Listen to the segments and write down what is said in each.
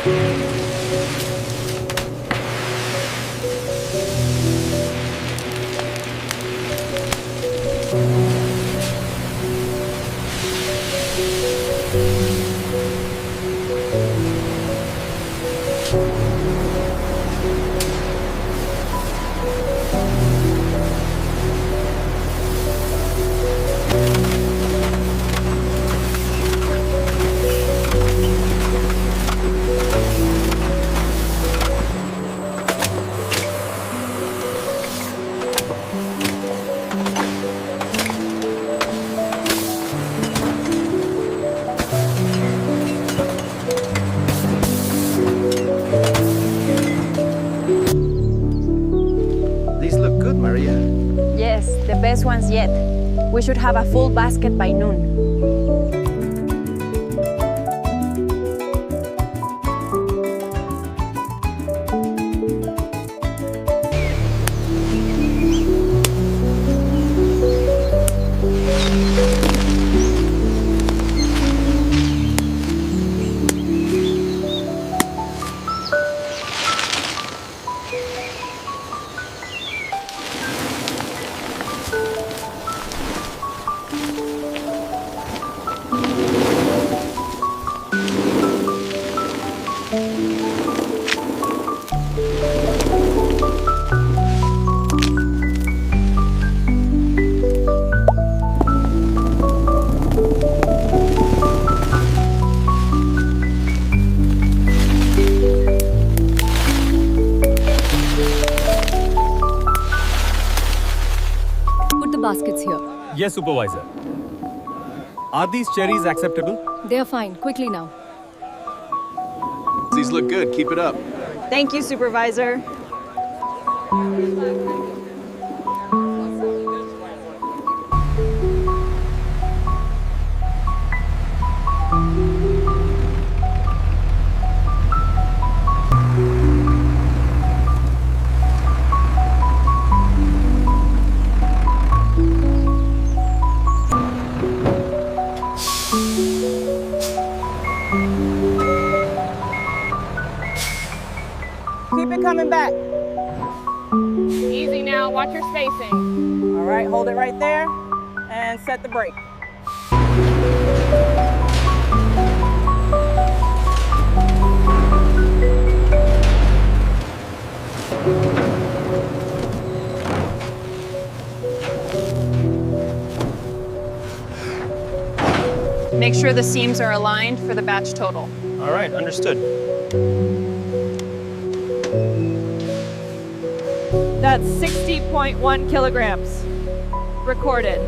These look good, Maria. Yes, the best ones yet. We should have a full basket by noon. Put the baskets here. Yes, Supervisor. Are these cherries acceptable? They're fine. Quickly now. These look good. Keep it up. Thank you, Supervisor. Keep it coming back. Easy now, watch your spacing. All right, hold it right there and set the brake. Make sure the seams are aligned for the batch total. All right, understood. That's 60.1 kilograms. Recorded.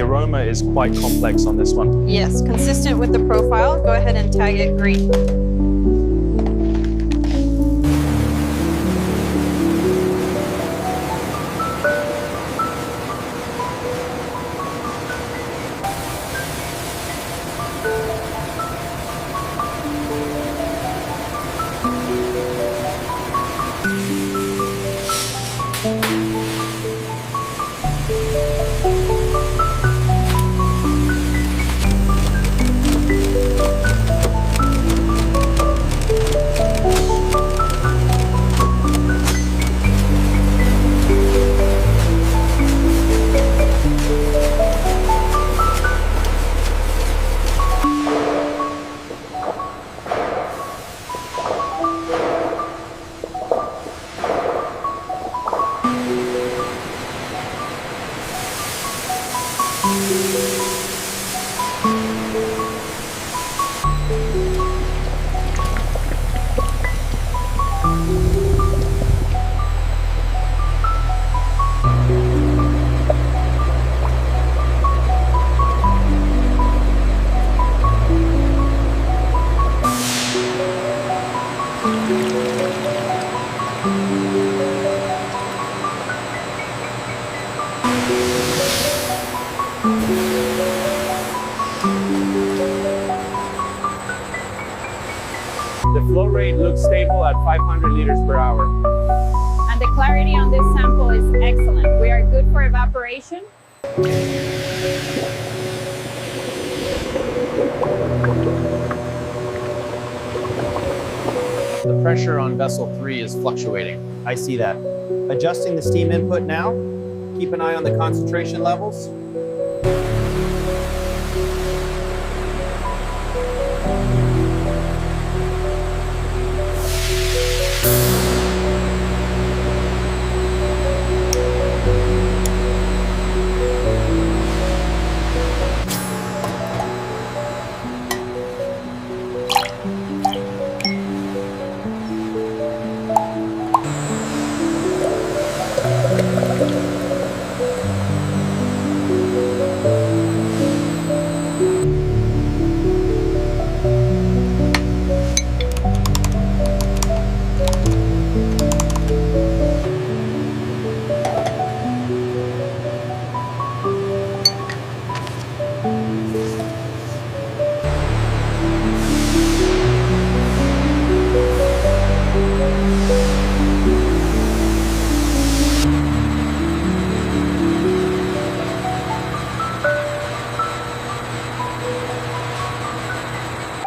aroma is quite complex on this one. Yes, consistent with the profile. Go ahead and tag it green. The flow rate looks stable at 500 liters per hour. And the clarity on this sample is excellent. We are good for evaporation. The pressure on vessel 3 is fluctuating. I see that. Adjusting the steam input now. Keep an eye on the concentration levels.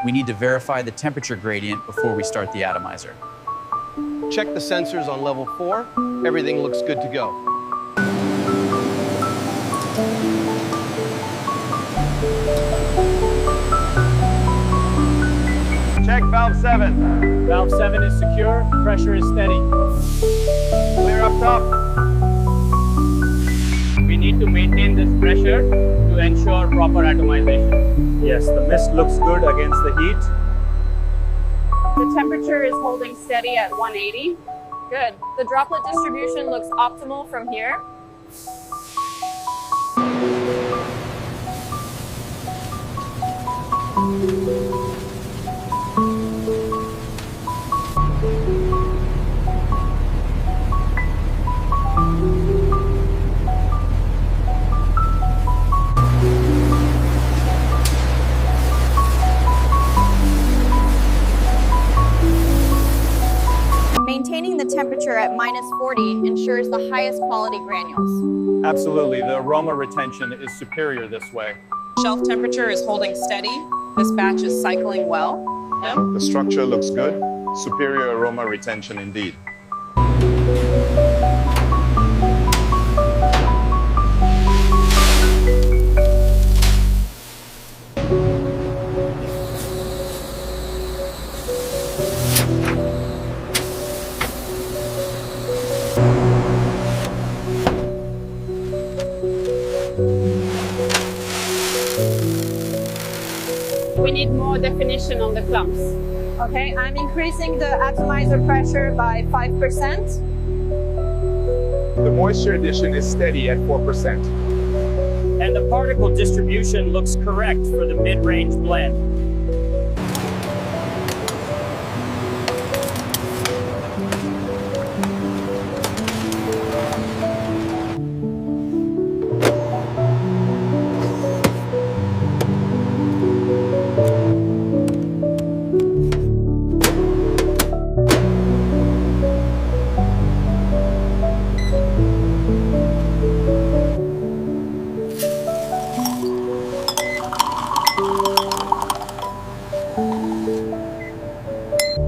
We need to verify the temperature gradient before we start the atomizer. Check the sensors on level 4. Everything looks good to go. Check valve 7. Valve 7 is secure, pressure is steady. Clear up top. We need to maintain this pressure to ensure proper atomization. Yes, the mist looks good against the heat. The temperature is holding steady at 180. Good. The droplet distribution looks optimal from here. Maintaining the temperature at -40 ensures the highest quality granules. Absolutely, the aroma retention is superior this way. Shelf temperature is holding steady. This batch is cycling well. The structure looks good. Superior aroma retention indeed. We need more definition on the clumps. Okay, I'm increasing the atomizer pressure by 5%. The moisture addition is steady at 4%. And the particle distribution looks correct for the mid-range blend.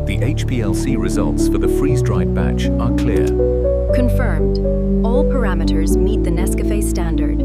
The HPLC results for the freeze-dried batch are clear. Confirmed. All parameters meet the Nescafe standard.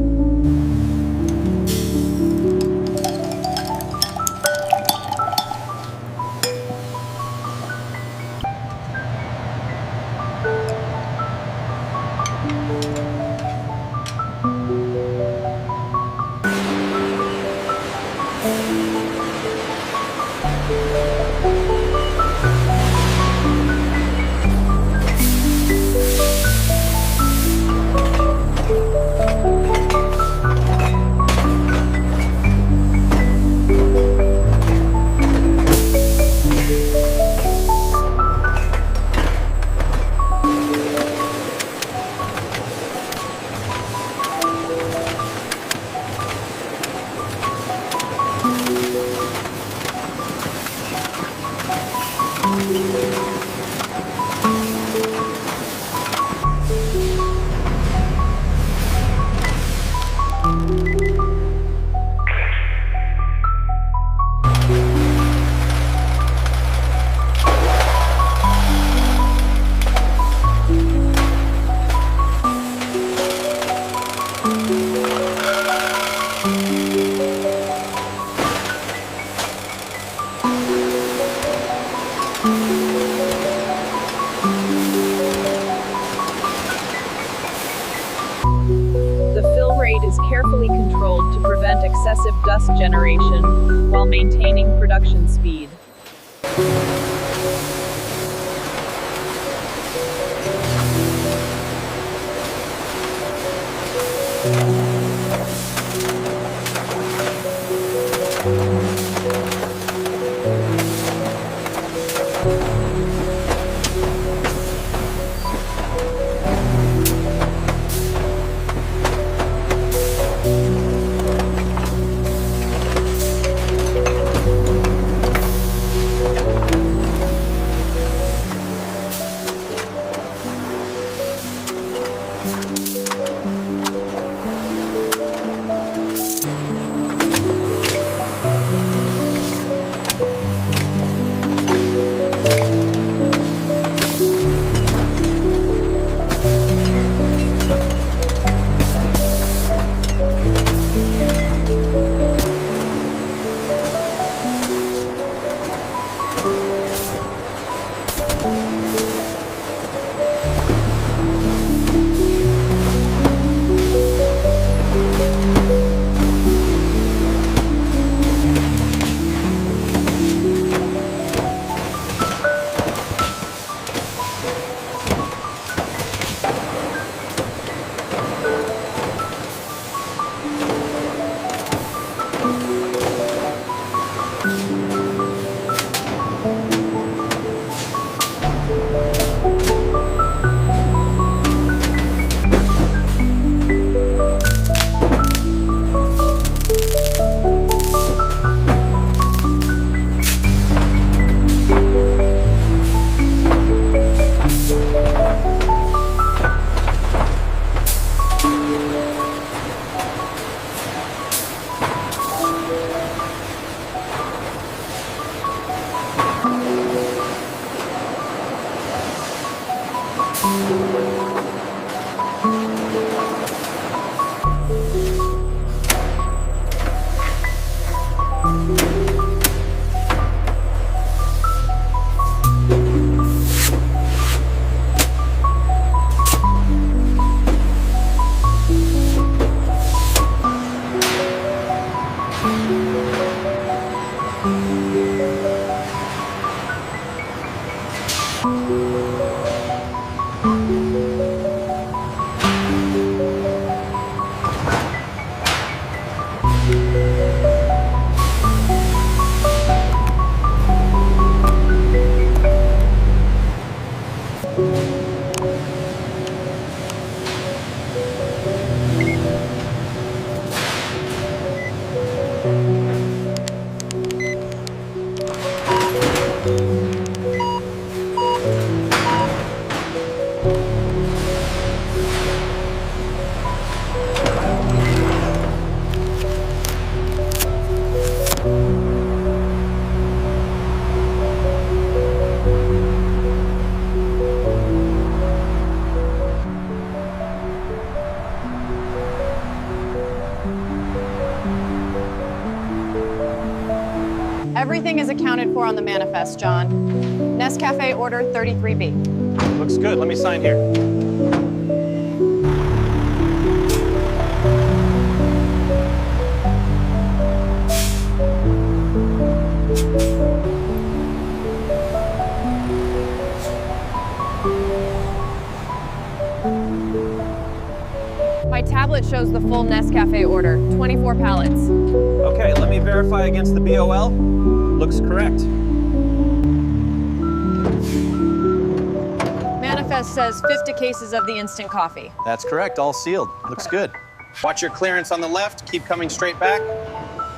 The fill rate is carefully controlled to prevent excessive dust generation while maintaining production speed. 4 on the manifest, John. Nescafe order 33B. Looks good. Let me sign here. My tablet shows the full Nescafe order, 24 pallets. Okay, let me verify against the BOL. Looks correct. Manifest says 50 cases of the instant coffee. That's correct, all sealed. Looks good. Watch your clearance on the left, keep coming straight back,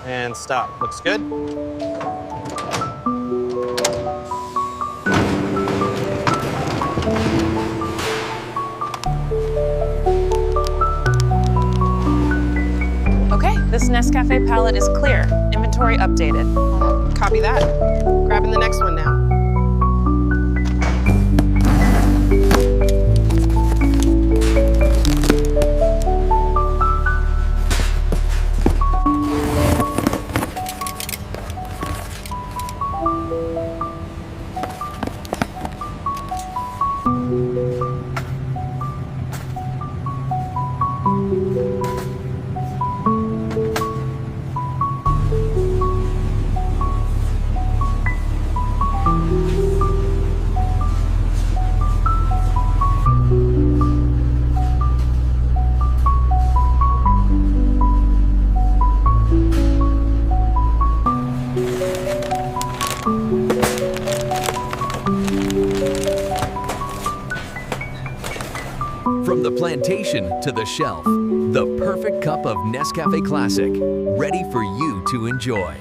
and stop. Looks good. Okay, this Nescafe pallet is clear. Inventory updated. Copy that. Grabbing the next one now. From the plantation to the shelf, the perfect cup of Nescafe Classic, ready for you to enjoy.